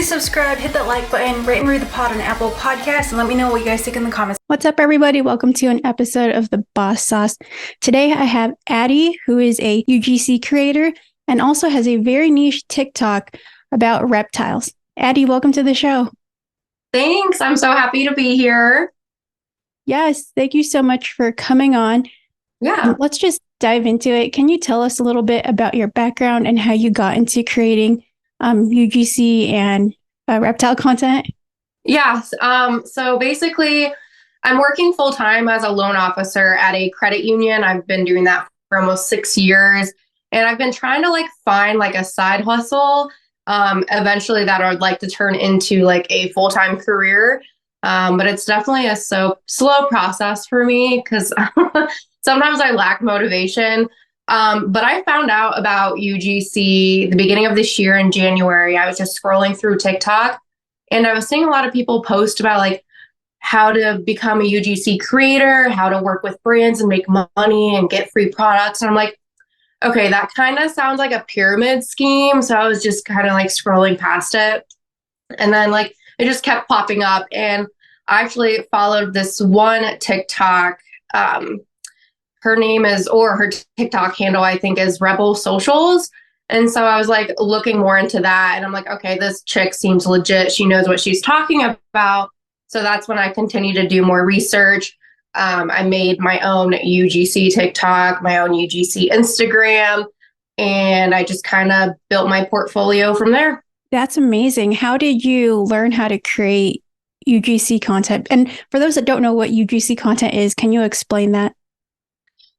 subscribe, hit that like button, rate and read the pod on Apple Podcasts, and let me know what you guys think in the comments. What's up, everybody? Welcome to an episode of The Boss Sauce. Today, I have Addy, who is a UGC creator and also has a very niche TikTok about reptiles. Addy, welcome to the show. Thanks. I'm so happy to be here. Yes, thank you so much for coming on. Yeah. Let's just dive into it. Can you tell us a little bit about your background and how you got into creating UGC and reptile content? Yeah. So basically, I'm working full time as a loan officer at a credit union. I've been doing that for almost 6 years, and I've been trying to find a side hustle eventually that I would like to turn into a full-time career. But it's definitely a slow process for me because sometimes I lack motivation. But I found out about UGC the beginning of this year in January. I was just scrolling through TikTok and I was seeing a lot of people post about how to become a UGC creator, how to work with brands and make money and get free products. And I'm like, okay, that kind of sounds like a pyramid scheme. So I was just kind of scrolling past it. And then it just kept popping up. And I actually followed this one TikTok. Her name is, or her TikTok handle, I think, is Rebel Socials. And so I was looking more into that. And I'm like, okay, this chick seems legit. She knows what she's talking about. So that's when I continued to do more research. I made my own UGC TikTok, my own UGC Instagram, and I just kind of built my portfolio from there. That's amazing. How did you learn how to create UGC content? And for those that don't know what UGC content is, can you explain that?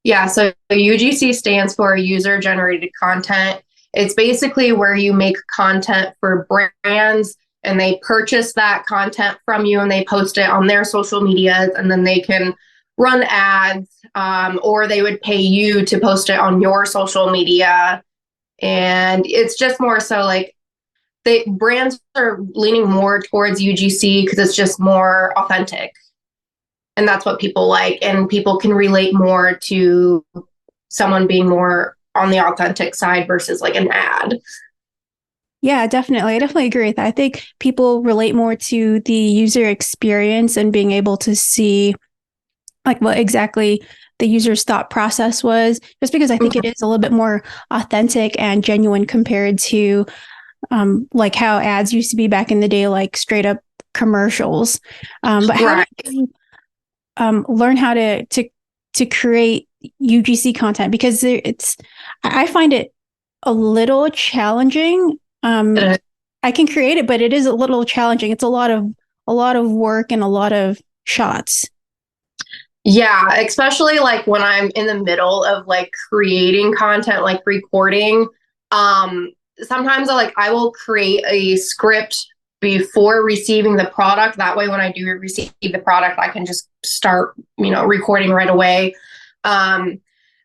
Yeah, so UGC stands for user-generated content. It's basically where you make content for brands and they purchase that content from you and they post it on their social medias, and then they can run ads or they would pay you to post it on your social media. And it's just more so brands are leaning more towards UGC because it's just more authentic. And that's what people like. And people can relate more to someone being more on the authentic side versus an ad. Yeah, definitely. I definitely agree with that. I think people relate more to the user experience and being able to see what exactly the user's thought process was, just because I think it is a little bit more authentic and genuine compared to how ads used to be back in the day, straight up commercials. But how do you learn how to create UGC content? Because I find it a little challenging. I can create it, but it is a little challenging. It's a lot of work and a lot of shots. Yeah, especially when I'm in the middle of creating content, recording. Sometimes I will create a script before receiving the product. That way, when I do receive the product, I can just start, recording right away.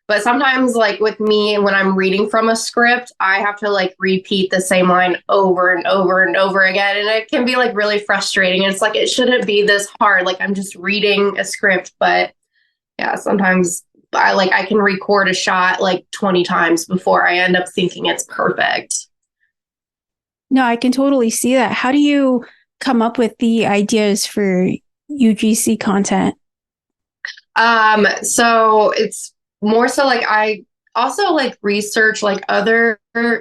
But sometimes with me, when I'm reading from a script, I have to repeat the same line over and over and over again. And it can be really frustrating. It's it shouldn't be this hard. I'm just reading a script, but yeah, sometimes I can record a shot 20 times before I end up thinking it's perfect. No, I can totally see that. How do you come up with the ideas for UGC content? So it's more so I also research other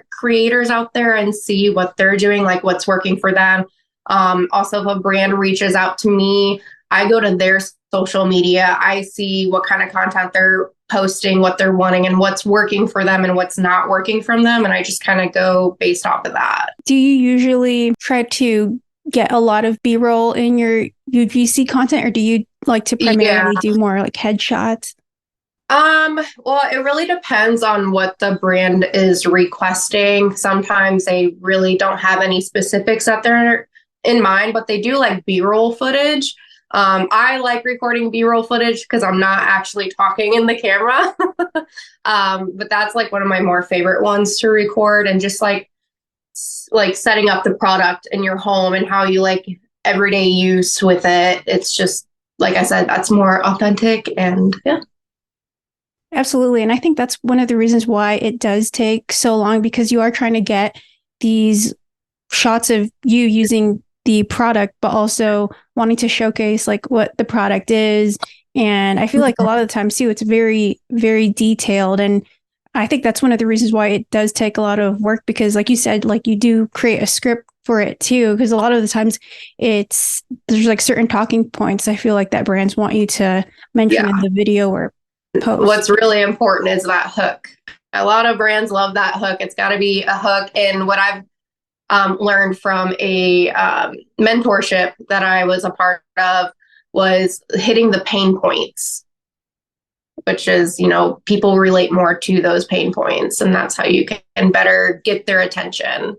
creators out there and see what they're doing, what's working for them. Also, if a brand reaches out to me, I go to their social media. I see what kind of content they're posting, what they're wanting, and what's working for them and what's not working from them. And I just kind of go based off of that. Do you usually try to get a lot of B-roll in your UGC content, or do you like to primarily do more headshots? Well, it really depends on what the brand is requesting. Sometimes they really don't have any specifics that they're in mind, but they do B-roll footage. I like recording B-roll footage because I'm not actually talking in the camera. But that's one of my more favorite ones to record, and just setting up the product in your home and how you everyday use with it. It's just, like I said, that's more authentic, and yeah. Absolutely. And I think that's one of the reasons why it does take so long, because you are trying to get these shots of you using the product, but also wanting to showcase like what the product is. And I feel like a lot of the times too, it's very, very detailed. And I think that's one of the reasons why it does take a lot of work, because like you said, like you do create a script for it too, because a lot of the times there's like certain talking points I feel like that brands want you to mention in the video or post. What's really important is that hook. A lot of brands love that hook. It's got to be a hook. And what I've learned from a mentorship that I was a part of was hitting the pain points, which is, people relate more to those pain points, and that's how you can better get their attention.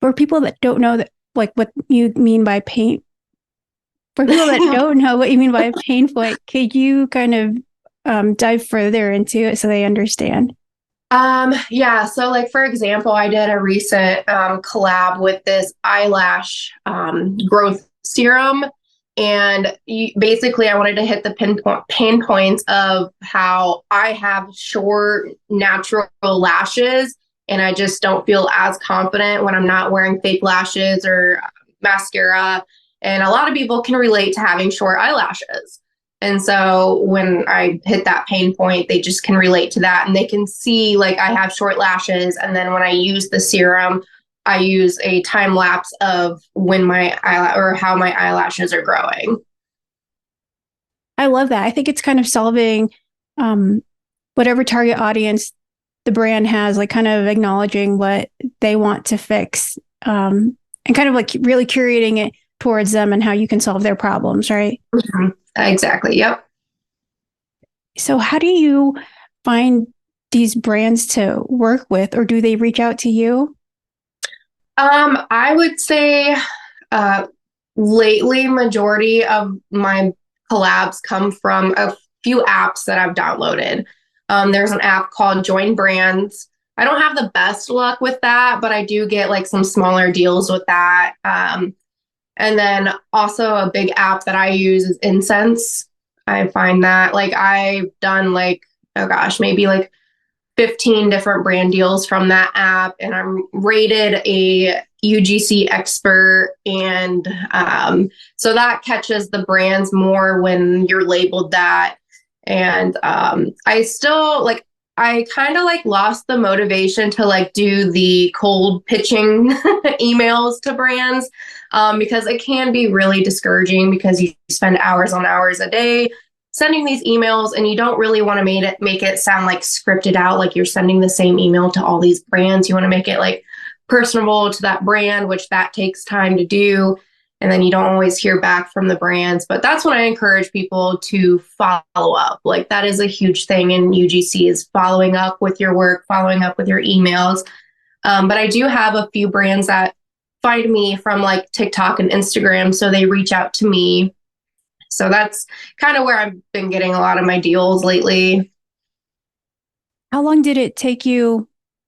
For people that don't know that, like what you mean by pain, for people that don't know what you mean by a pain point, could you kind of dive further into it so they understand? Yeah. So like, for example, I did a recent collab with this eyelash growth serum. And basically, I wanted to hit the pain points of how I have short, natural lashes, and I just don't feel as confident when I'm not wearing fake lashes or mascara. And a lot of people can relate to having short eyelashes. And so when I hit that pain point, they just can relate to that, and they can see like I have short lashes. And then when I use the serum, I use a time lapse of when how my eyelashes are growing. I love that. I think it's kind of solving whatever target audience the brand has, like kind of acknowledging what they want to fix, and kind of like really curating it towards them and how you can solve their problems, right? Mm-hmm. Exactly. Yep. So how do you find these brands to work with, or do they reach out to you? I would say lately, majority of my collabs come from a few apps that I've downloaded. There's an app called Join Brands. I don't have the best luck with that, but I do get like some smaller deals with that. And then also a big app that I use is Incense. I find that like I've done like, oh gosh, maybe like 15 different brand deals from that app, and I'm rated a UGC expert. And so that catches the brands more when you're labeled that. And I still like, I kind of like lost the motivation to like do the cold pitching emails to brands, because it can be really discouraging, because you spend hours on hours a day sending these emails, and you don't really want to make it sound like scripted out, like you're sending the same email to all these brands. You want to make it like personable to that brand, which that takes time to do. And then you don't always hear back from the brands. But that's when I encourage people to follow up. Like that is a huge thing in UGC, is following up with your work, following up with your emails. But I do have a few brands that find me from like TikTok and Instagram, so they reach out to me. So that's kind of where I've been getting a lot of my deals lately. How long did it take you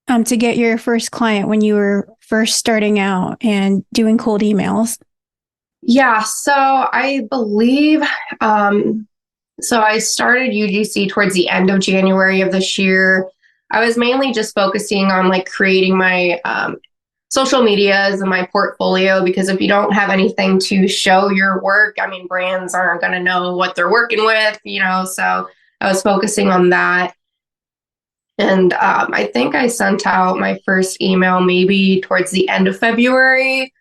to get your first client when you were first starting out and doing cold emails? Yeah, so I believe, so I started UGC towards the end of January of this year. I was mainly just focusing on like creating my social medias and my portfolio, because if you don't have anything to show your work, I mean, brands aren't going to know what they're working with, so I was focusing on that. And I think I sent out my first email maybe towards the end of February,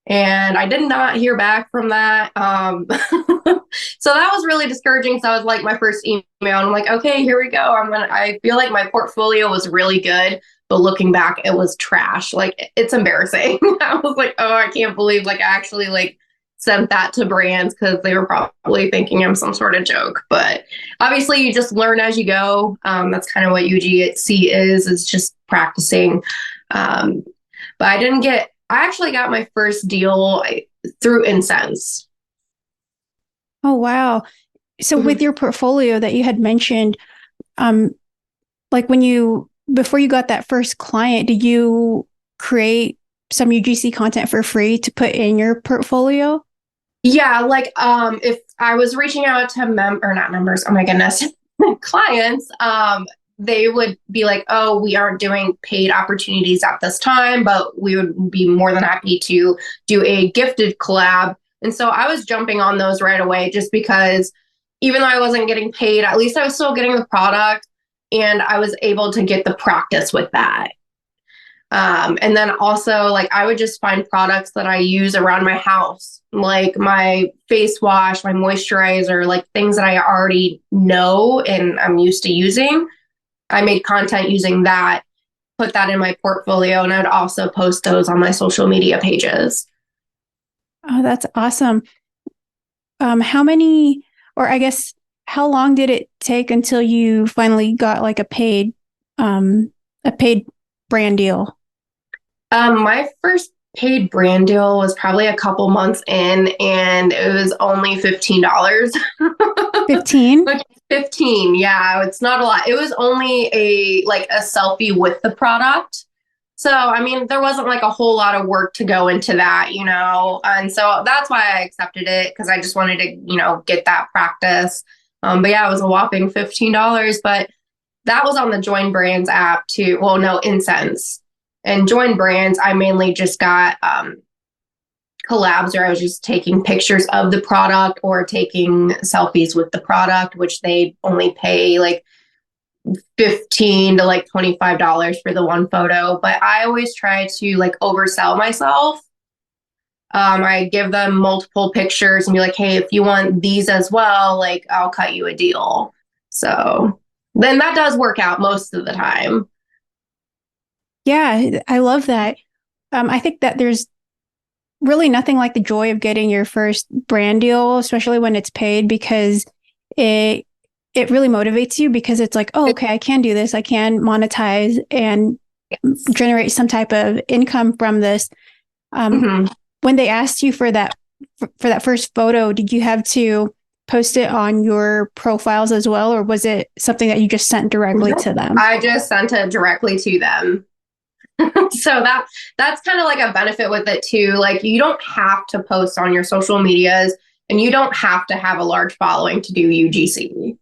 and I did not hear back from that. So that was really discouraging. So I was like, my first email, and I'm like, okay, here we go. I feel like my portfolio was really good, but looking back, it was trash. Like, it's embarrassing. I was like, oh, I can't believe like I actually like sent that to brands, because they were probably thinking I'm some sort of joke. But obviously you just learn as you go. That's kind of what UGC is just practicing. But I actually got my first deal through Incense. Oh, wow. So with your portfolio that you had mentioned, like before you got that first client, did you create some UGC content for free to put in your portfolio? Yeah, like if I was reaching out to not members, oh my goodness, clients, they would be like, oh, we aren't doing paid opportunities at this time, but we would be more than happy to do a gifted collab. And so I was jumping on those right away just because even though I wasn't getting paid, at least I was still getting the product and I was able to get the practice with that. And then also, like, I would just find products that I use around my house, like my face wash, my moisturizer, like things that I already know and I'm used to using. I made content using that, put that in my portfolio, and I'd also post those on my social media pages. Oh, that's awesome. How many, or I guess, how long did it take until you finally got like a paid brand deal? My first paid brand deal was probably a couple months in, and it was only $15. 15? Which 15, yeah, it's not a lot. It was only a selfie with the product. So, I mean, there wasn't like a whole lot of work to go into that, you know. And so that's why I accepted it, because I just wanted to, you know, get that practice. But yeah, it was a whopping $15, but that was on the Join Brands app too. Well, no, Incense. And Join Brands, I mainly just got collabs where I was just taking pictures of the product or taking selfies with the product, which they only pay like $15 to like $25 for the one photo. But I always try to like oversell myself. I give them multiple pictures and be like, hey, if you want these as well, like I'll cut you a deal. So then that does work out most of the time. Yeah, I love that. I think that there's really nothing like the joy of getting your first brand deal, especially when it's paid, because it really motivates you, because it's like, oh, okay, I can do this. I can monetize and generate some type of income from this. Mm-hmm. When they asked you for that first photo, did you have to post it on your profiles as well, or was it something that you just sent directly to them? I just sent it directly to them. So that's kind of like a benefit with it too. Like, you don't have to post on your social medias and you don't have to have a large following to do UGC.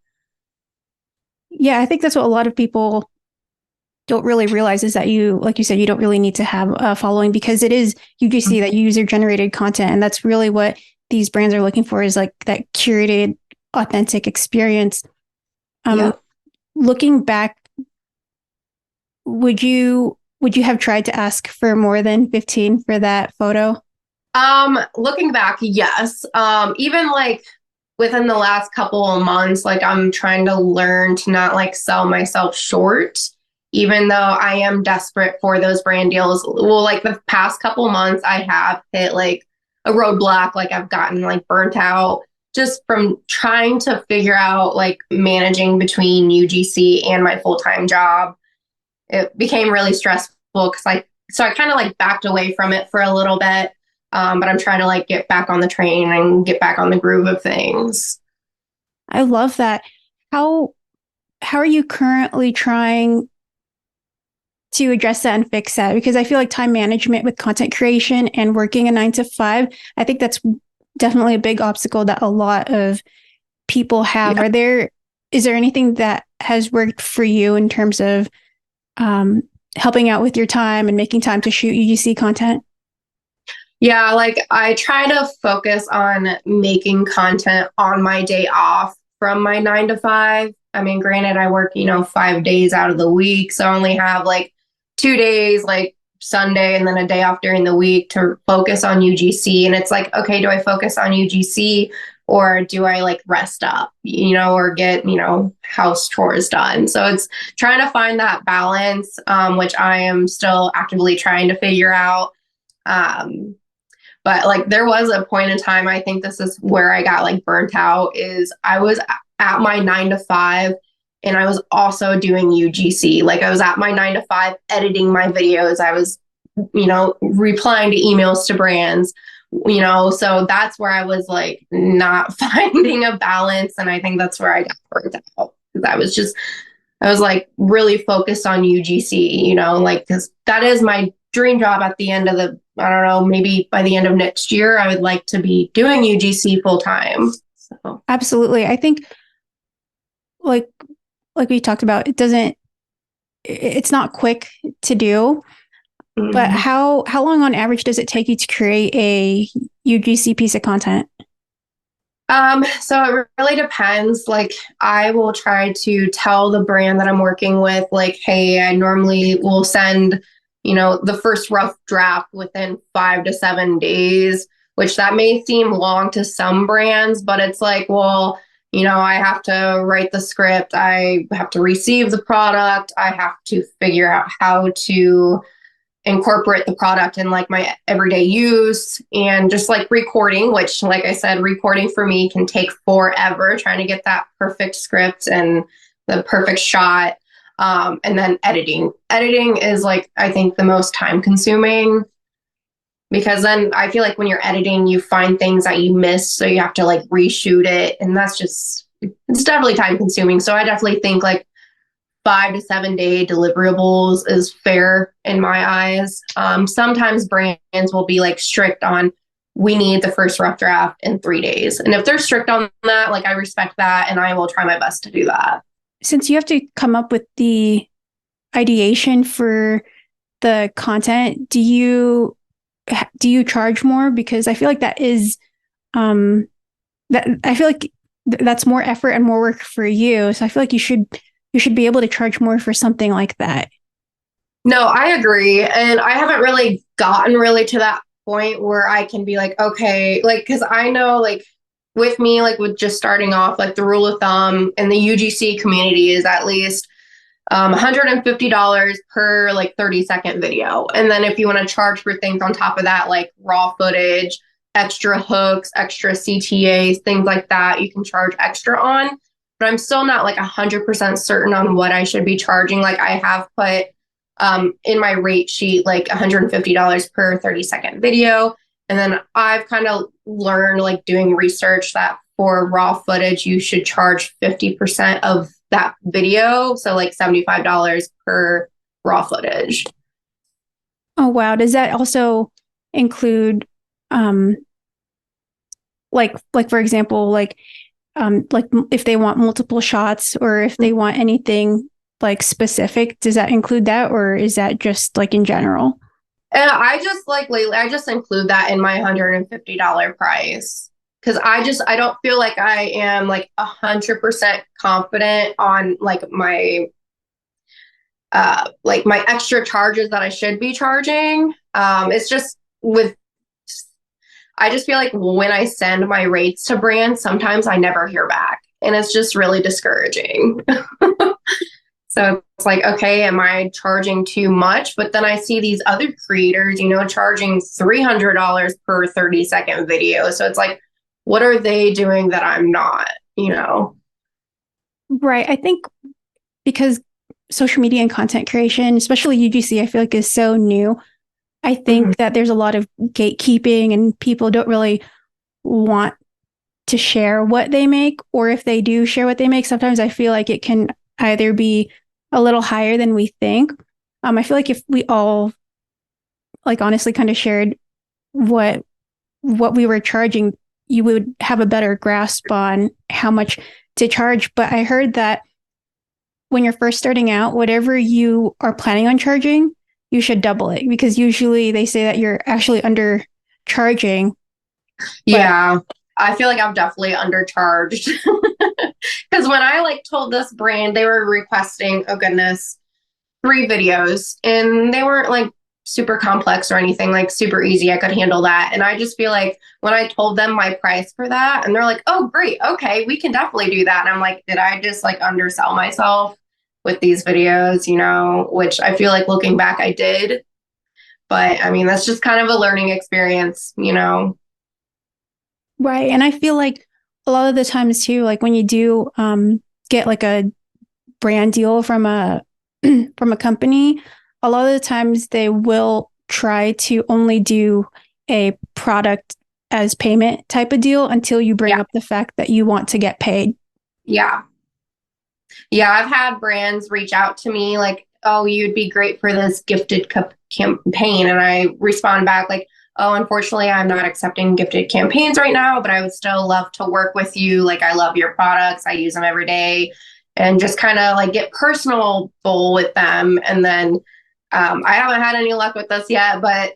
Yeah, I think that's what a lot of people don't really realize, is that you, like you said, you don't really need to have a following, because it is UGC, that user generated content. And that's really what these brands are looking for, is like that curated, authentic experience. Yeah. Looking back, would you have tried to ask for more than 15 for that photo? Looking back, yes. Even like within the last couple of months, like I'm trying to learn to not like sell myself short, even though I am desperate for those brand deals. Well, like the past couple of months, I have hit like a roadblock. Like I've gotten like burnt out just from trying to figure out like managing between UGC and my full-time job. It became really stressful because I kind of like backed away from it for a little bit. But I'm trying to like get back on the train and get back on the groove of things. I love that. How are you currently trying to address that and fix that? Because I feel like time management with content creation and working a 9 to 5, I think that's definitely a big obstacle that a lot of people have. Yeah. Is there anything that has worked for you in terms of helping out with your time and making time to shoot UGC content? Yeah, like I try to focus on making content on my day off from my 9 to 5. I mean, granted, I work, 5 days out of the week. So I only have like 2 days, like Sunday and then a day off during the week to focus on UGC. And it's like, okay, do I focus on UGC or do I like rest up, or get, house chores done? So it's trying to find that balance, which I am still actively trying to figure out. But like there was a point in time, I think this is where I got like burnt out, is I was at my 9 to 5 and I was also doing UGC. Like I was at my 9 to 5 editing my videos. I was, replying to emails to brands, so that's where I was like not finding a balance. And I think that's where I got burnt out, because I was like really focused on UGC, like, because that is my dream job at the end of I don't know, maybe by the end of next year, I would like to be doing UGC full time. So. Absolutely. I think like we talked about, it doesn't it's not quick to do. But Mhm. how long on average does it take you to create a UGC piece of content? So it really depends. Like, I will try to tell the brand that I'm working with, like, hey, I normally will send, the first rough draft within 5 to 7 days, which that may seem long to some brands, but it's like, well, I have to write the script, I have to receive the product, I have to figure out how to incorporate the product in like my everyday use, and just like recording, which, like I said, recording for me can take forever, trying to get that perfect script and the perfect shot. And then editing is like, I think, the most time consuming, because then I feel like when you're editing you find things that you missed, so you have to like reshoot it, and it's definitely time consuming. So I definitely think like 5 to 7 day deliverables is fair in my eyes. Sometimes brands will be like strict on, we need the first rough draft in 3 days. And if they're strict on that, like, I respect that and I will try my best to do that. Since you have to come up with the ideation for the content, do you charge more? Because I feel like that is that I feel like that's more effort and more work for you. So I feel like you should be able to charge more for something like that. No, I agree. And I haven't really gotten really to that point where I can be like, okay, like, because I know, like, with me, like, with just starting off, like, the rule of thumb in the UGC community is at least $150 per like 30-second video. And then if you want to charge for things on top of that, like raw footage, extra hooks, extra CTAs, things like that, you can charge extra on. But I'm still not like 100% certain on what I should be charging. Like, I have put in my rate sheet like $150 per 30-second video. And then I've kind of learned, like, doing research, that for raw footage, you should charge 50% of that video. So like $75 per raw footage. Oh wow. Does that also include um like for example, like if they want multiple shots or if they want anything like specific, does that include that or is that just like in general? And I just like lately, I just include that in my $150 price. Cause I don't feel like I am like 100% confident on like my extra charges that I should be charging. It's just with, I just feel like when I send my rates to brands, sometimes I never hear back, and it's just really discouraging. So it's like, okay, am I charging too much? But then I see these other creators, charging $300 per 30-second video. So it's like, what are they doing that I'm not? Right. I think because social media and content creation, especially UGC, I feel like is so new. I think Mhm. that there's a lot of gatekeeping and people don't really want to share what they make, or if they do share what they make, sometimes I feel like it can either be a little higher than we think. I feel like if we all like honestly kind of shared what we were charging, you would have a better grasp on how much to charge. But I heard that when you're first starting out, whatever you are planning on charging, you should double it because usually they say that you're actually undercharging. But Yeah, I feel like I'm definitely undercharged. Because when I like told this brand, they were requesting, oh goodness, 3 videos, and they weren't like super complex or anything, like super easy. I could handle that. And I just feel like when I told them my price for that, and they're like, oh, great, okay, we can definitely do that. And I'm like, did I just like undersell myself with these videos, which I feel like looking back, I did. But I mean, that's just kind of a learning experience. right. And I feel like a lot of the times too, like when you do get like a brand deal from a from a company, a lot of the times they will try to only do a product as payment type of deal until you bring Yeah. up the fact that you want to get paid. Yeah. Yeah, I've had brands reach out to me like, oh, you'd be great for this gifted cup campaign. And I respond back like, oh, unfortunately, I'm not accepting gifted campaigns right now, but I would still love to work with you. Like, I love your products. I use them every day. and just kind of like get personable with them. And then I haven't had any luck with this yet, but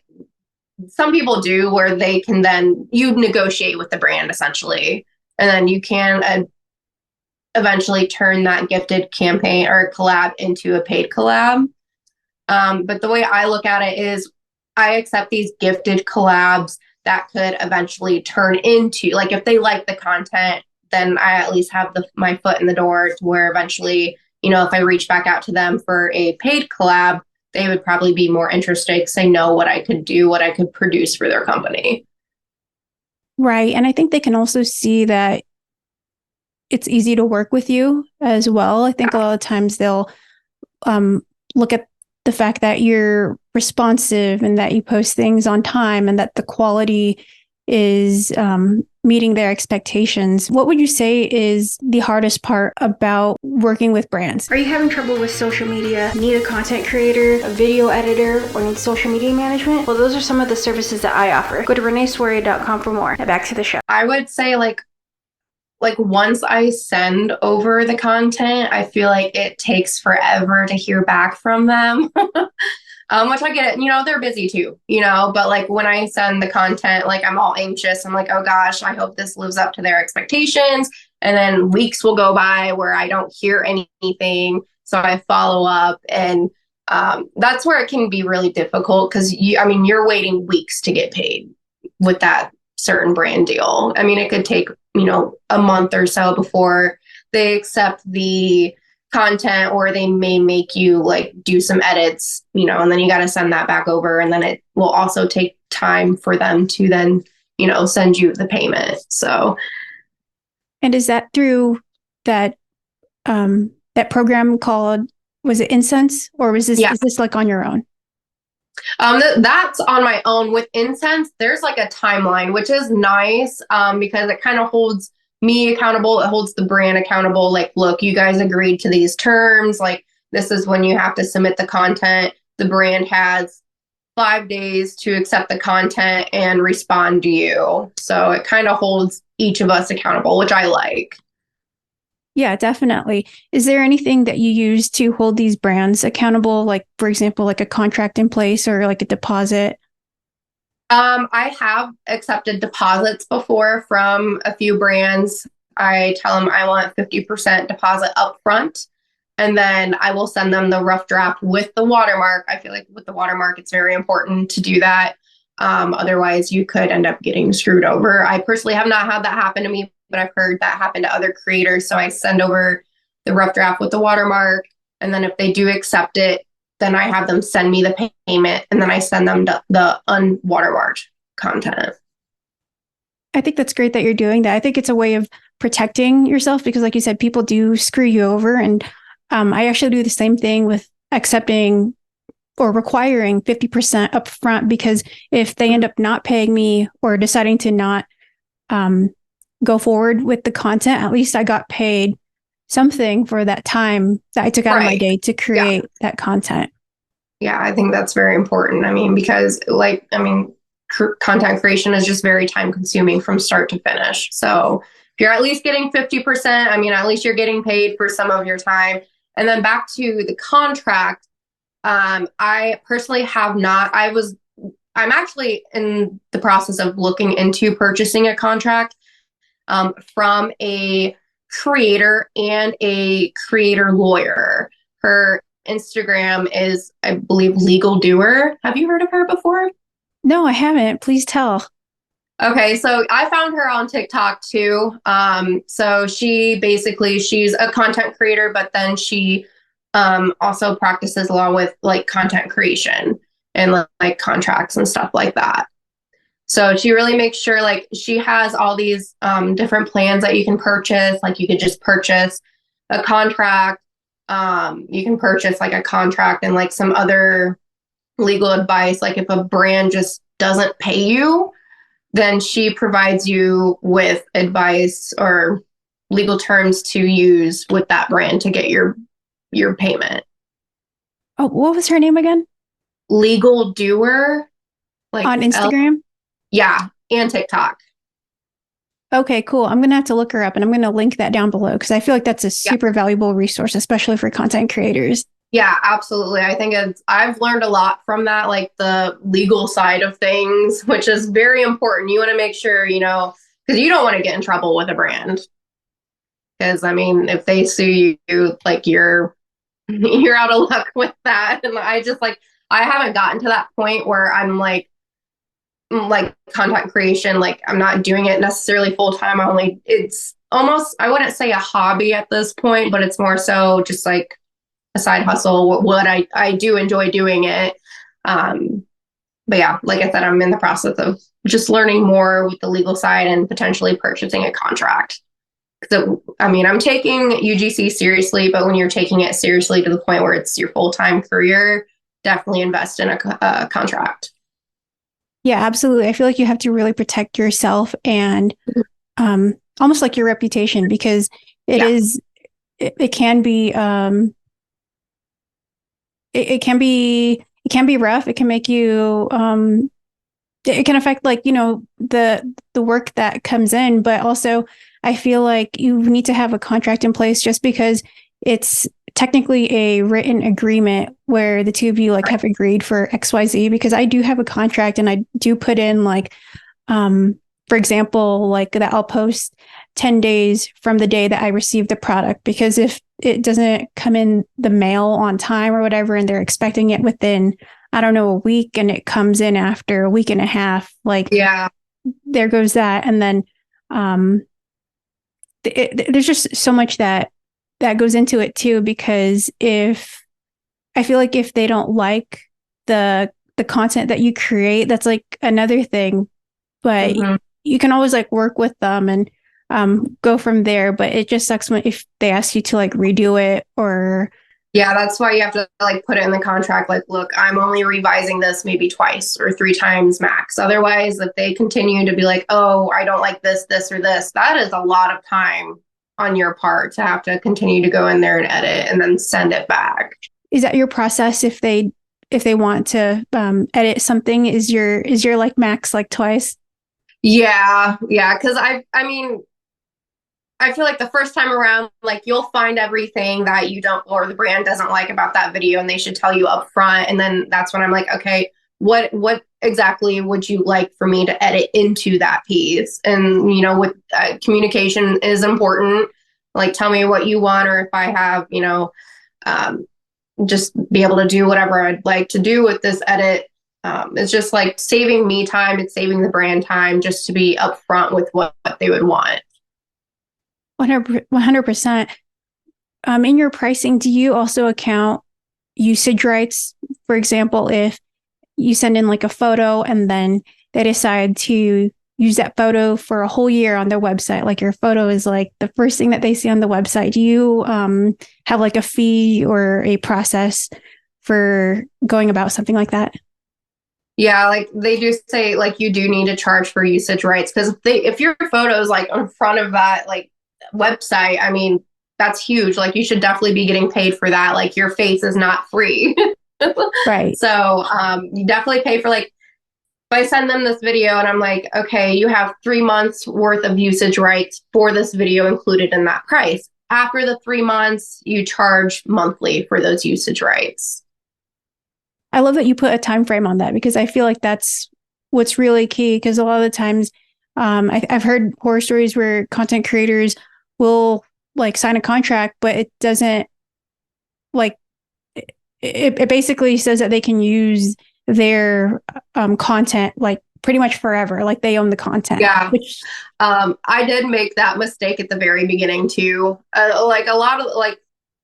some people do, where they can then you negotiate with the brand essentially, and then you can eventually turn that gifted campaign or collab into a paid collab. But the way I look at it is I accept these gifted collabs that could eventually turn into, like, if they like the content, then I at least have my foot in the door to where eventually, if I reach back out to them for a paid collab, they would probably be more interested because they know what I could do, what I could produce for their company. Right. And I think they can also see that it's easy to work with you as well. I think a lot of times they'll look at the fact that you're responsive and that you post things on time and that the quality is meeting their expectations. What would you say is the hardest part about working with brands? Are you having trouble with social media? Need a content creator, a video editor, or need social media management? Well, those are some of the services that I offer. Go to reneeswaria.com for more. Now back to the show. I would say like once I send over the content, I feel like it takes forever to hear back from them. Which I get it, they're busy too, but like when I send the content, like I'm all anxious. I'm like, oh gosh, I hope this lives up to their expectations. And then weeks will go by where I don't hear anything. So I follow up, and that's where it can be really difficult because you're waiting weeks to get paid with that certain brand deal. It could take, a month or so before they accept the content, or they may make you like do some edits, and then you got to send that back over. And then it will also take time for them to then, send you the payment. So. And is that through that, that program called, was it Incense, or is this like on your own? That's on my own. With Incense, there's like a timeline, which is nice because it kind of holds me accountable. It holds the brand accountable. Like, look, you guys agreed to these terms. Like, this is when you have to submit the content. The brand has 5 days to accept the content and respond to you. So it kind of holds each of us accountable, which I like. Yeah, definitely. Is there anything that you use to hold these brands accountable? Like, for example, like a contract in place or like a deposit? I have accepted deposits before from a few brands. I tell them I want 50% deposit up front, and then I will send them the rough draft with the watermark. I feel like with the watermark, it's very important to do that. Otherwise, you could end up getting screwed over. I personally have not had that happen to me, but I've heard that happen to other creators. So I send over the rough draft with the watermark, and then if they do accept it, then I have them send me the payment, and then I send them the unwatermarked content. I think that's great that you're doing that. I think it's a way of protecting yourself because, like you said, people do screw you over. And I actually do the same thing with accepting or requiring 50% upfront, because if they end up not paying me or deciding to not go forward with the content, at least I got paid something for that time that I took out of my day to create that content. Yeah, I think that's very important. Because content creation is just very time consuming from start to finish. So if you're at least getting 50%, at least you're getting paid for some of your time. And then back to the contract, I personally have not. I'm actually in the process of looking into purchasing a contract from a creator and a creator lawyer. Her Instagram is, I believe, Legal Doer. Have you heard of her before? No, I haven't. Please tell. Okay, so I found her on TikTok too. So she's a content creator, but then she also practices law with like content creation and like contracts and stuff like that. So she really makes sure, like, she has all these different plans that you can purchase. Like, you could just purchase a contract. You can purchase like a contract and like some other legal advice. Like, if a brand just doesn't pay you, then she provides you with advice or legal terms to use with that brand to get your payment. Oh, what was her name again? Legal Doer. Like on Instagram? Yeah, and TikTok. Okay, cool. I'm going to have to look her up and I'm going to link that down below because I feel like that's a super valuable resource, especially for content creators. Yeah, absolutely. I think I've learned a lot from that, like the legal side of things, which is very important. You want to make sure, because you don't want to get in trouble with a brand. Because I mean, if they sue you, like you're out of luck with that. And I just like I haven't gotten to that point where I'm like content creation, like I'm not doing it necessarily full time. It's almost, I wouldn't say a hobby at this point, but it's more so just like a side hustle. What I do enjoy doing it. But yeah, like I said, I'm in the process of just learning more with the legal side and potentially purchasing a contract. So, I mean, I'm taking UGC seriously, but when you're taking it seriously to the point where it's your full-time career, definitely invest in a contract. Yeah, absolutely. I feel like you have to really protect yourself and almost like your reputation because it can be it can be rough. It can make you it can affect like, the work that comes in, but also I feel like you need to have a contract in place just because it's technically a written agreement where the two of you like have agreed for XYZ because I do have a contract and I do put in like for example, like that I'll post 10 days from the day that I receive the product because if it doesn't come in the mail on time or whatever and they're expecting it within I don't know, a week and it comes in after a week and a half, like there goes that. And then there's just so much that goes into it too, because if I feel like if they don't like the content that you create, that's like another thing, but you can always like work with them and go from there. But it just sucks if they ask you to like redo it or. Yeah, that's why you have to like put it in the contract. Like, look, I'm only revising this maybe twice or 3 times max. Otherwise, if they continue to be like, oh, I don't like this, this, or this, that is a lot of time on your part to have to continue to go in there and edit and then send it back. Is that your process? If they want to edit something, is your like max like twice? Yeah. Because I mean, I feel like the first time around, like you'll find everything that you don't or the brand doesn't like about that video, and they should tell you up front. And then that's when I'm like, okay, what exactly would you like for me to edit into that piece? And with communication is important. Like, tell me what you want, or if I have, just be able to do whatever I'd like to do with this edit. It's just like saving me time. It's saving the brand time just to be upfront with what they would want. 100%. In your pricing, do you also account usage rights? For example, if you send in like a photo and then they decide to use that photo for a whole year on their website, like your photo is like the first thing that they see on the website, do you have like a fee or a process for going about something like that? Yeah, like they do say like you do need to charge for usage rights because if your photo is like in front of that like website, I mean, that's huge. Like you should definitely be getting paid for that. Like your face is not free. Right. So you definitely pay for like, if I send them this video and I'm like, okay, you have 3 months worth of usage rights for this video included in that price. After the 3 months, you charge monthly for those usage rights. I love that you put a time frame on that because I feel like that's what's really key. Because a lot of the times I've heard horror stories where content creators will like sign a contract, but it doesn't like it basically says that they can use their content like pretty much forever. Like they own the content. Yeah. I did make that mistake at the very beginning too. Like a lot of like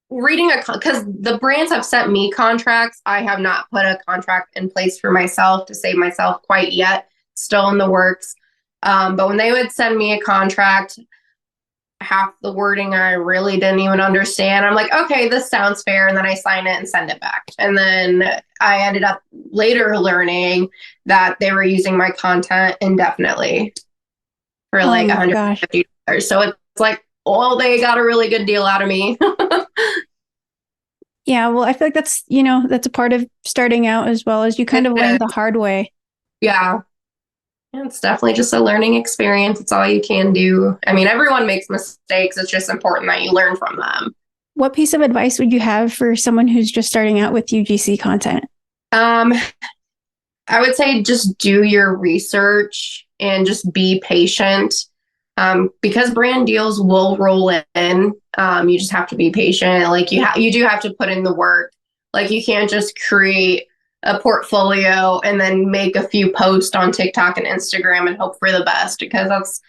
reading because the brands have sent me contracts. I have not put a contract in place for myself to save myself quite yet. Still in the works. But when they would send me a contract, half the wording I really didn't even understand. I'm like, okay, this sounds fair. And then I sign it and send it back. And then I ended up later learning that they were using my content indefinitely for like $150. So it's like, well, they got a really good deal out of me. Yeah, well, I feel like that's, that's a part of starting out as well as you kind of learn the hard way. Yeah. It's definitely just a learning experience. It's all you can do. I mean, everyone makes mistakes. It's just important that you learn from them. What piece of advice would you have for someone who's just starting out with UGC content? Um, I would say just do your research and just be patient. Because brand deals will roll in. You just have to be patient. Like you do have to put in the work. Like you can't just create a portfolio and then make a few posts on TikTok and Instagram and hope for the best, because that's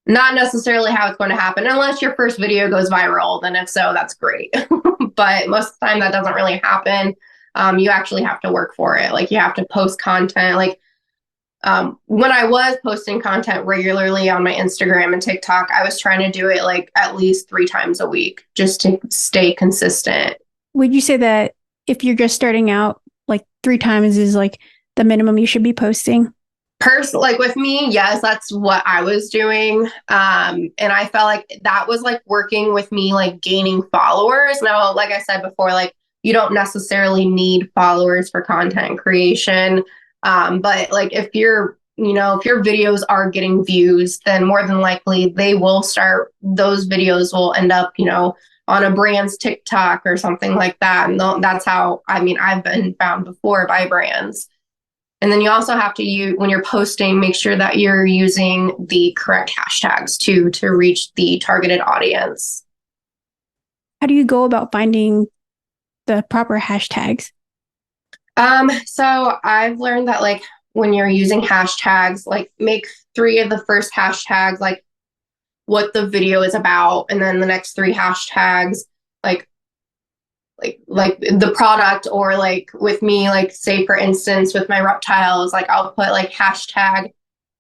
not necessarily how it's going to happen unless your first video goes viral. Then if so, that's great. But most of the time that doesn't really happen. You actually have to work for it. Like you have to post content. Like when I was posting content regularly on my Instagram and TikTok, I was trying to do it like at least 3 times a week just to stay consistent. Would you say that if you're just starting out, like 3 times is like the minimum you should be posting? Like with me, yes, that's what I was doing. And I felt like that was like working with me, like gaining followers. Now, like I said before, like you don't necessarily need followers for content creation. But like if your videos are getting views, then more than likely those videos will end up, on a brand's TikTok or something like that. And that's how, I've been found before by brands. And then you also have to when you're posting, make sure that you're using the correct hashtags too, to reach the targeted audience. How do you go about finding the proper hashtags? So I've learned that like when you're using hashtags, like make 3 of the first hashtags like what the video is about, and then the next 3 hashtags like the product, or like with me, like say for instance with my reptiles, like I'll put like hashtag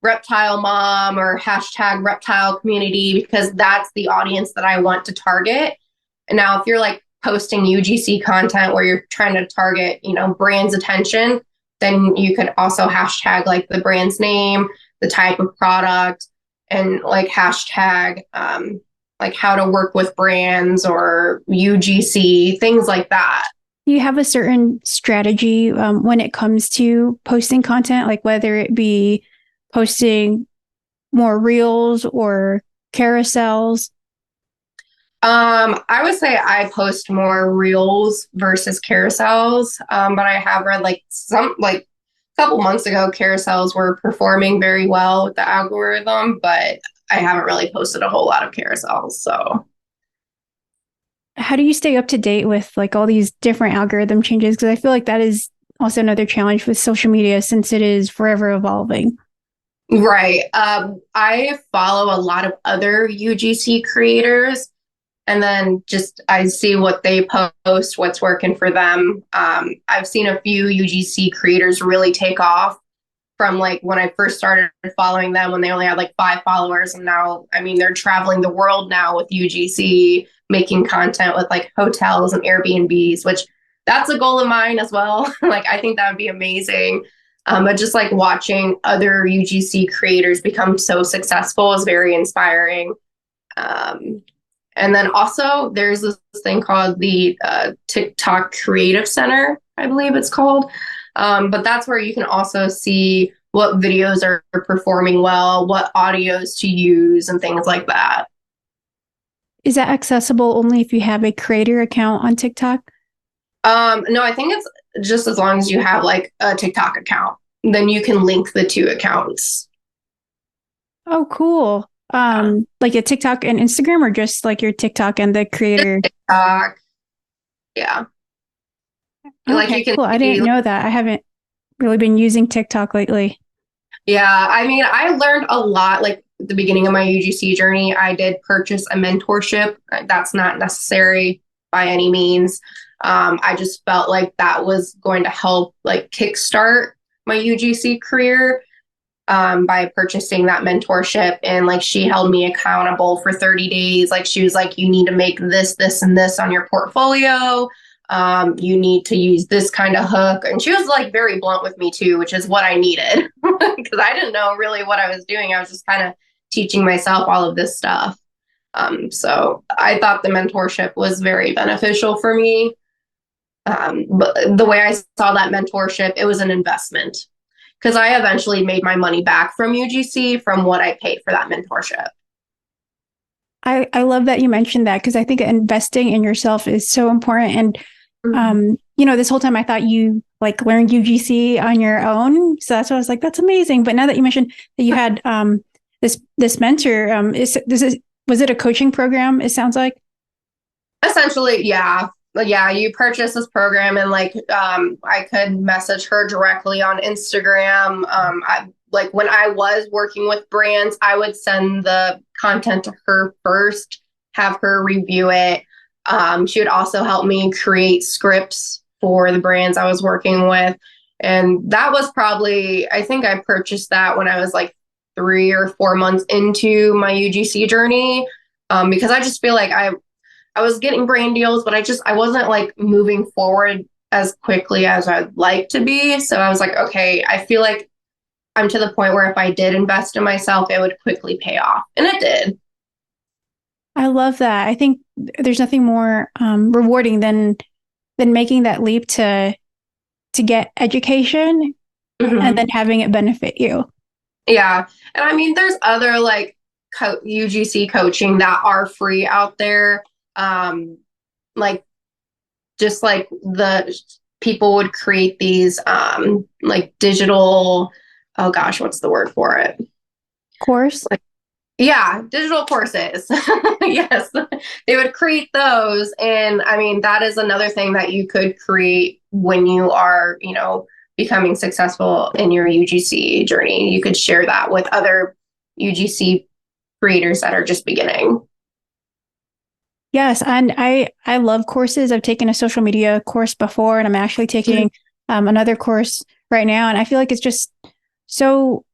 reptile mom or hashtag reptile community, because that's the audience that I want to target. And now if you're like posting UGC content where you're trying to target, brand's attention, then you could also hashtag like the brand's name, the type of product, and like hashtag like how to work with brands or UGC, things like that. Do you have a certain strategy when it comes to posting content, like whether it be posting more reels or carousels? I would say I post more reels versus carousels. But I have read like a couple months ago, carousels were performing very well with the algorithm, but I haven't really posted a whole lot of carousels. So How do you stay up to date with like all these different algorithm changes? Because I feel like that is also another challenge with social media, since it is forever evolving. right. I follow a lot of other UGC creators, and then just I see what they post, what's working for them. I've seen a few UGC creators really take off from like when I first started following them when they only had like 5 followers. And now, they're traveling the world now with UGC, making content with like hotels and Airbnbs, which that's a goal of mine as well. Like, I think that would be amazing. But just like watching other UGC creators become so successful is very inspiring. And then also there's this thing called the TikTok Creative Center, I believe it's called. But that's where you can also see what videos are performing well, what audios to use, and things like that. Is that accessible only if you have a creator account on TikTok? No, I think it's just as long as you have like a TikTok account, then you can link the 2 accounts. Oh, cool. Like a TikTok and Instagram, or just like your TikTok and the creator? TikTok, yeah. Like Okay, you can cool. I didn't know that. I haven't really been using TikTok lately. Yeah, I learned a lot like at the beginning of my UGC journey. I did purchase a mentorship. That's not necessary by any means. I just felt like that was going to help like kickstart my UGC career by purchasing that mentorship. And like she held me accountable for 30 days. Like she was like, you need to make this, this, and this on your portfolio. You need to use this kind of hook. And she was like very blunt with me too, which is what I needed because I didn't know really what I was doing. I was just kind of teaching myself all of this stuff. So I thought the mentorship was very beneficial for me. But the way I saw that mentorship, it was an investment, because I eventually made my money back from UGC from what I paid for that mentorship. I love that you mentioned that, because I think investing in yourself is so important. And this whole time I thought you like learned UGC on your own. So that's why I was like, that's amazing. But now that you mentioned that you had this mentor, was it a coaching program? It sounds like. Essentially, yeah. Yeah, you purchase this program and I could message her directly on Instagram. Like when I was working with brands, I would send the content to her first, have her review it. She would also help me create scripts for the brands I was working with. And that was probably, I think I purchased that when I was like 3 or 4 months into my UGC journey. Because I just feel like I was getting brand deals, but I wasn't like moving forward as quickly as I'd like to be. So I was like, okay, I feel like I'm to the point where if I did invest in myself, it would quickly pay off. And it did. I love that. I think there's nothing more rewarding than making that leap to get education and then having it benefit you. Yeah. And I mean, there's other like UGC coaching that are free out there. Like just like the people would create these like digital, oh gosh, what's the word for it? Course? Yeah, digital courses. Yes, they would create those. And I mean, that is another thing that you could create when you are, becoming successful in your UGC journey. You could share that with other UGC creators that are just beginning. Yes, and I love courses. I've taken a social media course before, and I'm actually taking another course right now. And I feel like it's just so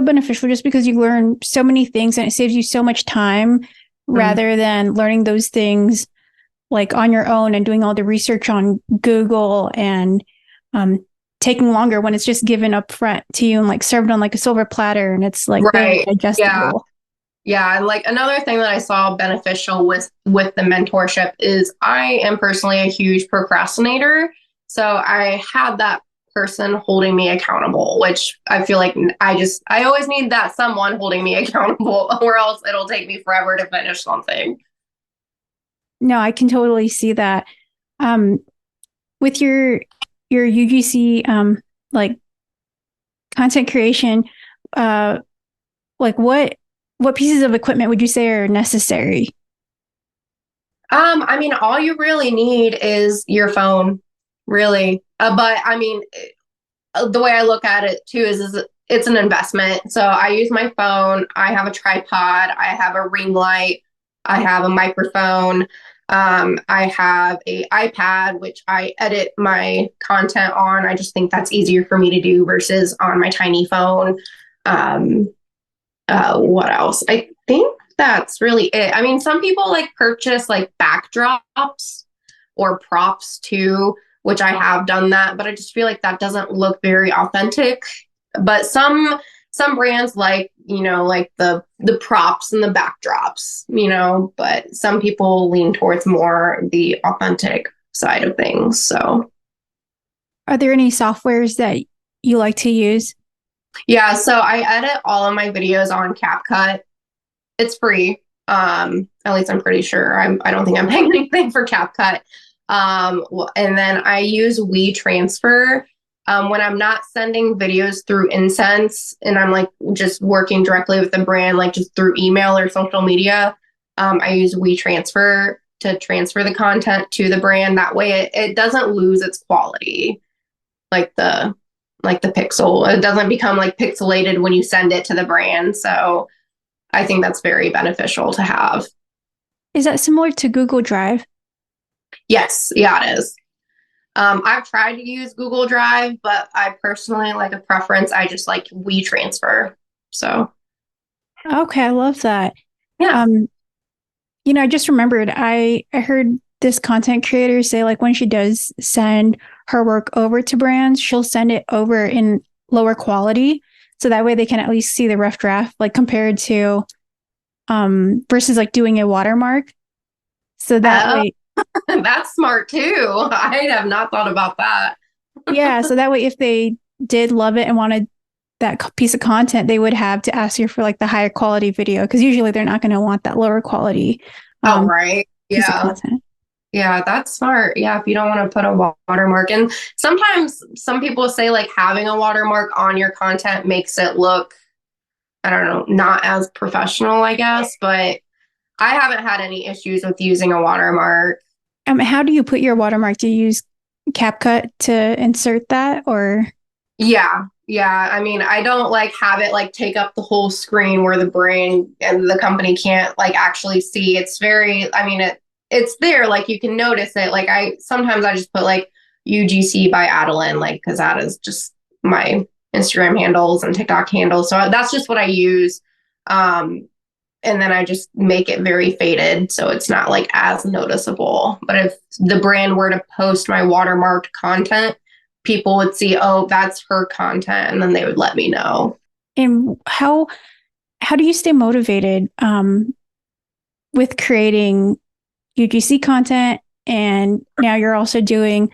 beneficial, just because you learn so many things and it saves you so much time rather than learning those things like on your own and doing all the research on Google and taking longer when it's just given up front to you and like served on like a silver platter and it's like very digestible. Yeah, and like another thing that I saw beneficial with the mentorship is I am personally a huge procrastinator. So I had that person holding me accountable, which I feel like I always need that someone holding me accountable, or else it'll take me forever to finish something. No, I can totally see that. With your UGC like content creation, like what pieces of equipment would you say are necessary? I mean, all you really need is your phone, really. But I mean, the way I look at it too is it's an investment. So I use my phone. I have a tripod. I have a ring light. I have a microphone. I have a iPad, which I edit my content on. I just think that's easier for me to do versus on my tiny phone. What else? I think that's really it. I mean, some people like purchase like backdrops or props too, which I have done that, but I just feel like that doesn't look very authentic. But some brands like, like the props and the backdrops, but some people lean towards more the authentic side of things. So are there any softwares that you like to use? Yeah, so I edit all of my videos on CapCut. It's free. At least I'm pretty sure. I don't think I'm paying anything for CapCut. And then I use WeTransfer when I'm not sending videos through Incense and I'm like just working directly with the brand, like just through email or social media. I use WeTransfer to transfer the content to the brand. That way it doesn't lose its quality, like the pixel. It doesn't become like pixelated when you send it to the brand. So I think that's very beneficial to have. Is that similar to Google Drive? Yes. Yeah, it is. I've tried to use Google Drive, but I personally like a preference. I just like WeTransfer. So. Okay. I love that. Yeah. I just remembered, I heard this content creator say like when she does send her work over to brands, she'll send it over in lower quality. So that way they can at least see the rough draft, like compared to versus like doing a watermark. So that way. That's smart too. I have not thought about that. Yeah. So that way, if they did love it and want to piece of content, they would have to ask you for like the higher quality video, because usually they're not going to want that lower quality Right. piece of Yeah. content. Yeah, that's smart. Yeah, if you don't want to put a watermark. And sometimes some people say like having a watermark on your content makes it look, I don't know, not as professional, I guess, but I haven't had any issues with using a watermark. How do you put your watermark? Do you use CapCut to insert that, or? Yeah. Yeah. I mean, I don't like have it like take up the whole screen where the brand and the company can't like actually see. It's very, I mean, it's there, like you can notice it. Like sometimes I just put like UGC by Adeline, like, cause that is just my Instagram handles and TikTok handles. So that's just what I use. And then I just make it very faded so it's not like as noticeable. But if the brand were to post my watermarked content, people would see, oh, that's her content, and then they would let me know. And how do you stay motivated with creating UGC content? And now you're also doing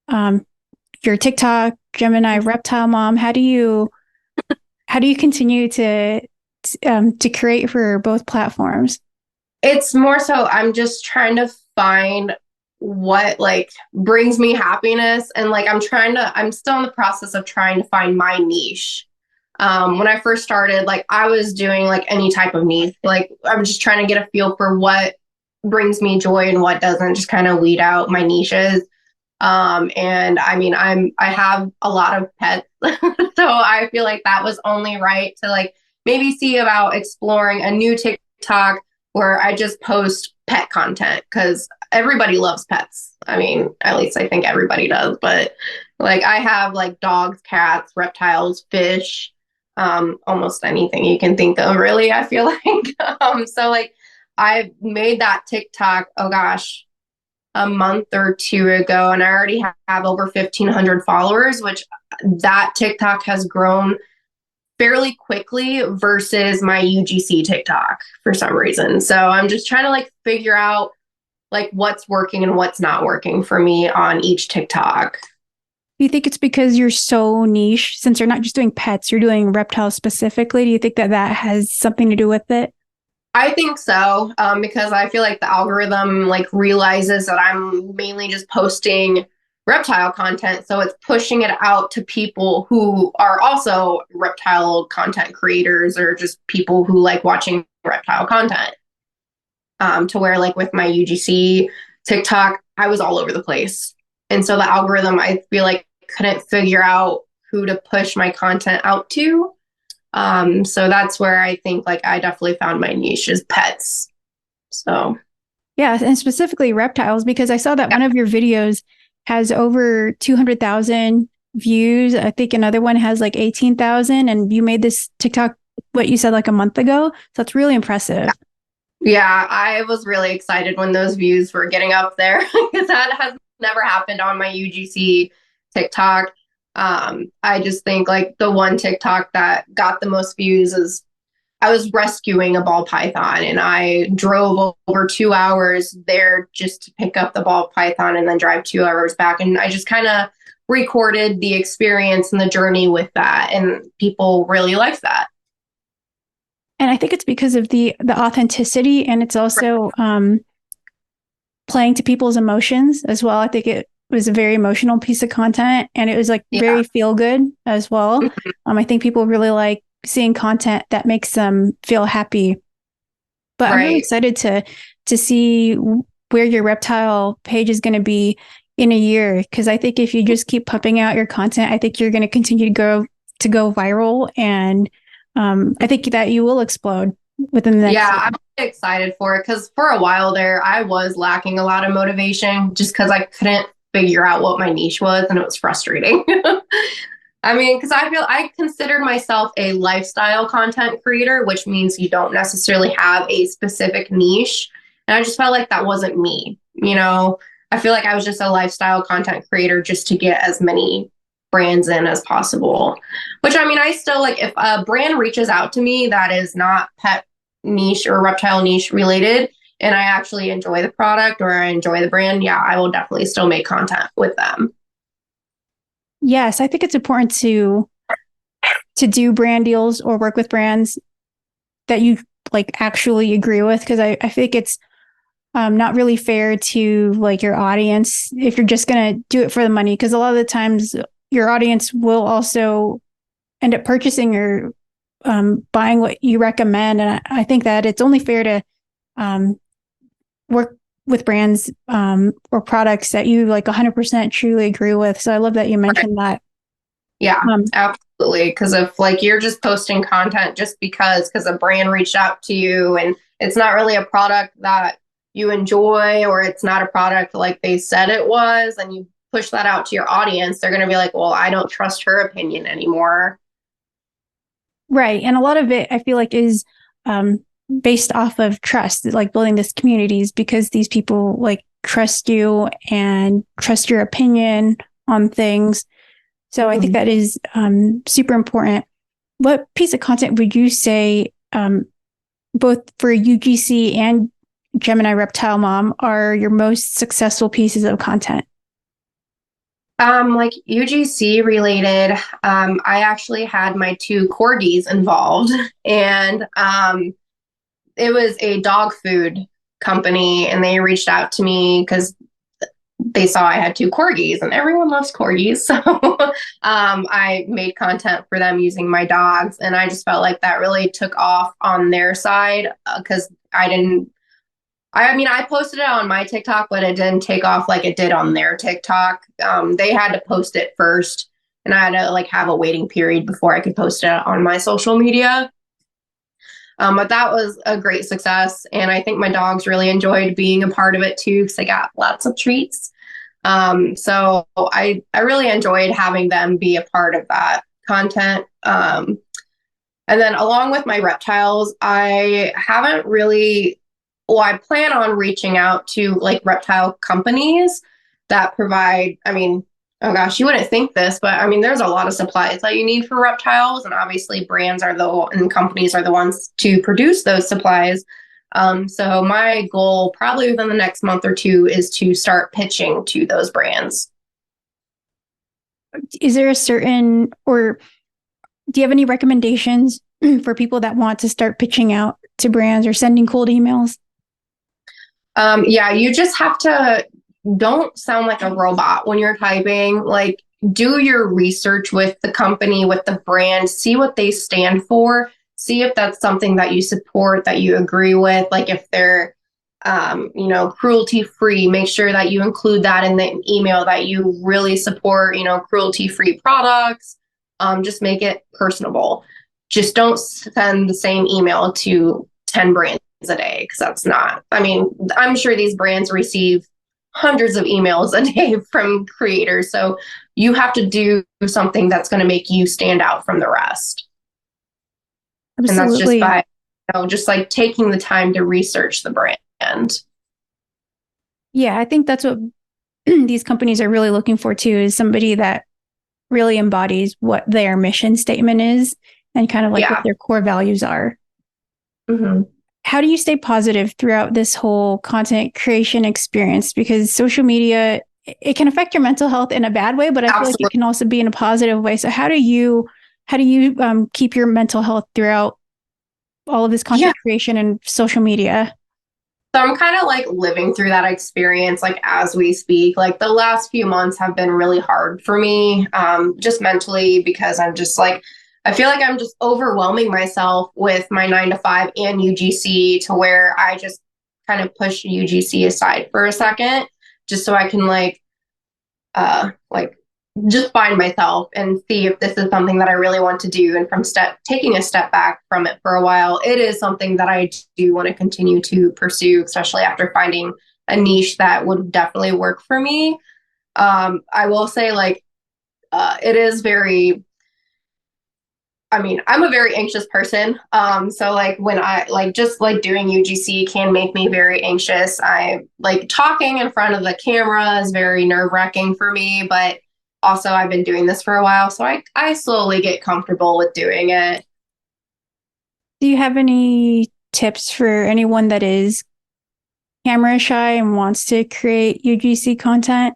your TikTok, Gemini, Reptile Mom. How do you continue to create for both platforms? It's more so I'm just trying to find what like brings me happiness, and like I'm still in the process of trying to find my niche. When I first started, like I was doing like any type of niche. Like I'm just trying to get a feel for what brings me joy and what doesn't, just kind of weed out my niches. And I mean, I have a lot of pets, so I feel like that was only right to like maybe see about exploring a new TikTok where I just post pet content, because everybody loves pets. I mean, at least I think everybody does, but like I have like dogs, cats, reptiles, fish, almost anything you can think of, really, I feel like. So like I made that TikTok, oh gosh, a month or two ago, and I already have over 1,500 followers, which that TikTok has grown fairly quickly versus my UGC TikTok for some reason. So I'm just trying to like figure out like what's working and what's not working for me on each TikTok. Do you think it's because you're so niche, since you're not just doing pets, you're doing reptiles specifically? Do you think that has something to do with it? I think so, because I feel like the algorithm like realizes that I'm mainly just posting reptile content, so it's pushing it out to people who are also reptile content creators or just people who like watching reptile content. To where like with my UGC TikTok, I was all over the place, and so the algorithm I feel like couldn't figure out who to push my content out to. So that's where I think like I definitely found my niche is pets. So yeah, and specifically reptiles, because I saw that one of your videos has over 200,000 views. I think another one has like 18,000, and you made this TikTok, what you said, like a month ago. So that's really impressive. Yeah, I was really excited when those views were getting up there because that has never happened on my UGC TikTok. I just think like the one TikTok that got the most views is I was rescuing a ball python, and I drove over 2 hours there just to pick up the ball python and then drive 2 hours back. And I just kind of recorded the experience and the journey with that, and people really liked that. And I think it's because of the authenticity, and it's also playing to people's emotions as well. I think it was a very emotional piece of content, and it was like very feel good as well. I think people really like seeing content that makes them feel happy. But I'm really excited to see where your reptile page is going to be in a year, because I think if you just keep pumping out your content, I think you're going to continue to go viral, and I think that you will explode within the next year. I'm excited for it, because for a while there I was lacking a lot of motivation just because I couldn't figure out what my niche was, and it was frustrating. I mean, because I considered myself a lifestyle content creator, which means you don't necessarily have a specific niche. And I just felt like that wasn't me. You know, I feel like I was just a lifestyle content creator just to get as many brands in as possible. Which, I mean, I still like, if a brand reaches out to me that is not pet niche or reptile niche related, and I actually enjoy the product or I enjoy the brand, yeah, I will definitely still make content with them. Yes, I think it's important to to do brand deals or work with brands that you like actually agree with? Because I think it's not really fair to like your audience if you're just going to do it for the money. Because a lot of the times your audience will also end up purchasing or buying what you recommend. And I think that it's only fair to work with brands or products that you like 100% truly agree with. So I love that you mentioned that. Yeah, absolutely. Because if like you're just posting content just because a brand reached out to you and it's not really a product that you enjoy, or it's not a product like they said it was, and you push that out to your audience, they're going to be like, well, I don't trust her opinion anymore. Right. And a lot of it, I feel like, is based off of trust, like building this communities, because these people like trust you and trust your opinion on things. So I think that is super important. What piece of content would you say, both for UGC and Gemini Reptile Mom, are your most successful pieces of content? Like UGC related, I actually had my 2 corgis involved, and it was a dog food company, and they reached out to me because they saw I had 2 corgis, and everyone loves corgis. So I made content for them using my dogs, and I just felt like that really took off on their side because I posted it on my TikTok, but it didn't take off like it did on their TikTok. They had to post it first, and I had to like have a waiting period before I could post it on my social media. But that was a great success, and I think my dogs really enjoyed being a part of it too because they got lots of treats. So I really enjoyed having them be a part of that content. And then along with my reptiles, I haven't really. Well, I plan on reaching out to like reptile companies that provide, oh gosh, you wouldn't think this, but there's a lot of supplies that you need for reptiles. And obviously brands and companies are the ones to produce those supplies. So my goal probably within the next month or 2 is to start pitching to those brands. Is there or do you have any recommendations for people that want to start pitching out to brands or sending cold emails? Yeah, you just have to don't sound like a robot when you're typing. Like, do your research with the company, with the brand, see what they stand for, see if that's something that you support, that you agree with. Like, if they're, cruelty free, make sure that you include that in the email that you really support, cruelty free products. Just make it personable. Just don't send the same email to 10 brands a day, because that's not, I'm sure these brands receive hundreds of emails a day from creators. So you have to do something that's going to make you stand out from the rest. Absolutely. And that's just by, just like taking the time to research the brand. Yeah, I think that's what these companies are really looking for too, is somebody that really embodies what their mission statement is and kind of like what their core values are. Mm-hmm. How do you stay positive throughout this whole content creation experience? Because social media, it can affect your mental health in a bad way, but I feel like it can also be in a positive way. So how do you keep your mental health throughout all of this content creation and social media? So I'm kind of like living through that experience, like as we speak. Like the last few months have been really hard for me, just mentally, because I'm just like, I feel like I'm just overwhelming myself with my 9 to 5 and UGC, to where I just kind of push UGC aside for a second, just so I can just find myself and see if this is something that I really want to do. And taking a step back from it for a while, it is something that I do want to continue to pursue, especially after finding a niche that would definitely work for me. I will say it is very, I'm a very anxious person. So like when I just doing UGC can make me very anxious. I like talking in front of the camera is very nerve-wracking for me, but also I've been doing this for a while, so I slowly get comfortable with doing it. Do you have any tips for anyone that is camera shy and wants to create UGC content?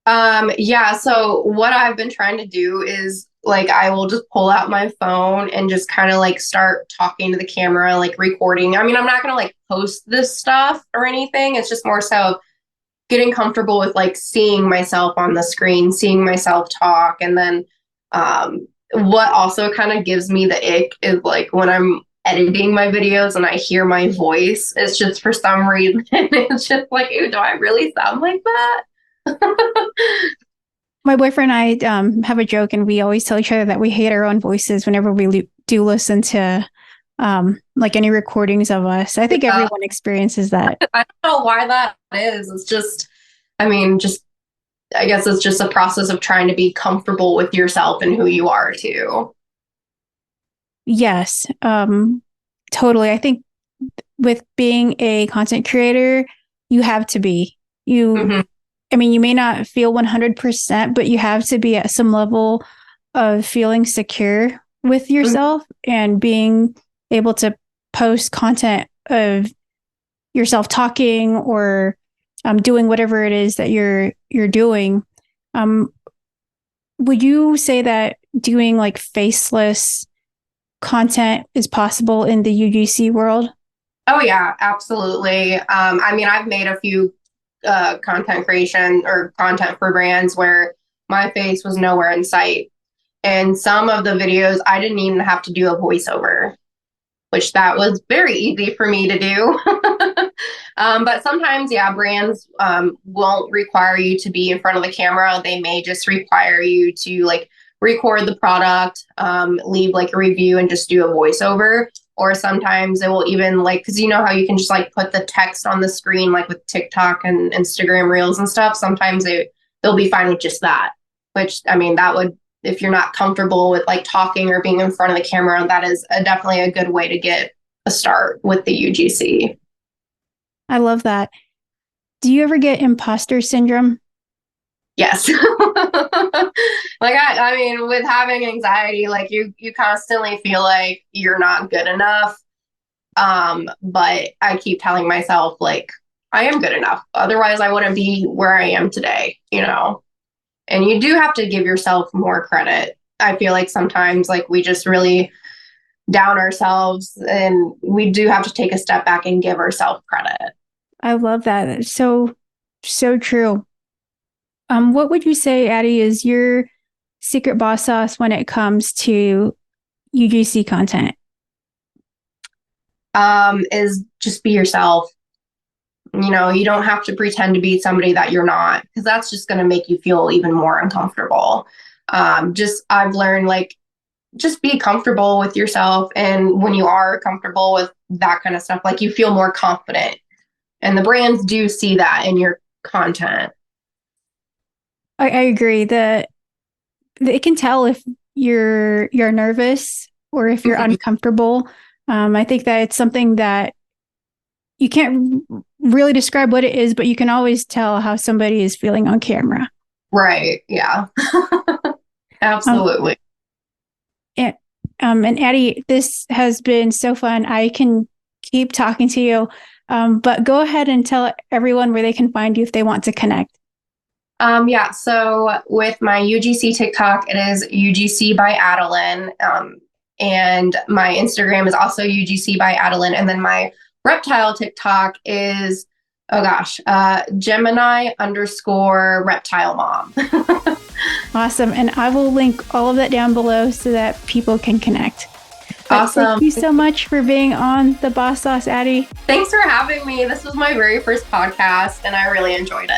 Yeah, so what I've been trying to do is like I will just pull out my phone and just kind of like start talking to the camera, like recording. I mean, I'm not gonna like post this stuff or anything. It's just more so getting comfortable with like seeing myself on the screen, seeing myself talk. And then what also kind of gives me the ick is like when I'm editing my videos and I hear my voice, it's just for some reason, it's just like, ew, do I really sound like that? My boyfriend and I have a joke, and we always tell each other that we hate our own voices whenever we do listen to like any recordings of us. I think everyone experiences that. I don't know why that is. It's just, I mean, just, I guess it's just a process of trying to be comfortable with yourself and who you are too. Yes, totally. I think with being a content creator, you have to be. Mhm. I mean, you may not feel 100%, but you have to be at some level of feeling secure with yourself and being able to post content of yourself talking or doing whatever it is that you're doing. Would you say that doing like faceless content is possible in the UGC world? Oh yeah, absolutely. I mean, I've made a few content creation or content for brands where my face was nowhere in sight. And some of the videos, I didn't even have to do a voiceover, which that was very easy for me to do. But sometimes, yeah, brands won't require you to be in front of the camera. They may just require you to like record the product, leave like a review and just do a voiceover. Or sometimes it will even like, because you know how you can just like put the text on the screen, like with TikTok and Instagram Reels and stuff. Sometimes they'll be fine with just that, which I mean, that would, if you're not comfortable with like talking or being in front of the camera, that is definitely a good way to get a start with the UGC. I love that. Do you ever get imposter syndrome? Yes. Like I mean, with having anxiety, like you constantly feel like you're not good enough. But I keep telling myself like I am good enough. Otherwise I wouldn't be where I am today, you know. And you do have to give yourself more credit. I feel like sometimes like we just really down ourselves and we do have to take a step back and give ourselves credit. I love that. It's so true. What would you say, Addy, is your secret boss sauce when it comes to UGC content? Is just be yourself. You know, you don't have to pretend to be somebody that you're not, because that's just going to make you feel even more uncomfortable. I've learned like, just be comfortable with yourself. And when you are comfortable with that kind of stuff, like you feel more confident. And the brands do see that in your content. I agree that it can tell if you're nervous or if you're uncomfortable. I think that it's something that you can't really describe what it is, but you can always tell how somebody is feeling on camera. Right. Yeah. Absolutely. And Addy, this has been so fun. I can keep talking to you, but go ahead and tell everyone where they can find you if they want to connect. Yeah, so with my UGC TikTok, it is UGC by Adeline. And my Instagram is also UGC by Adeline. And then my reptile TikTok is, oh gosh, Gemini _ reptile mom. Awesome. And I will link all of that down below so that people can connect. Awesome. Thank you so much for being on the Boss Sauce, Addy. Thanks for having me. This was my very first podcast and I really enjoyed it.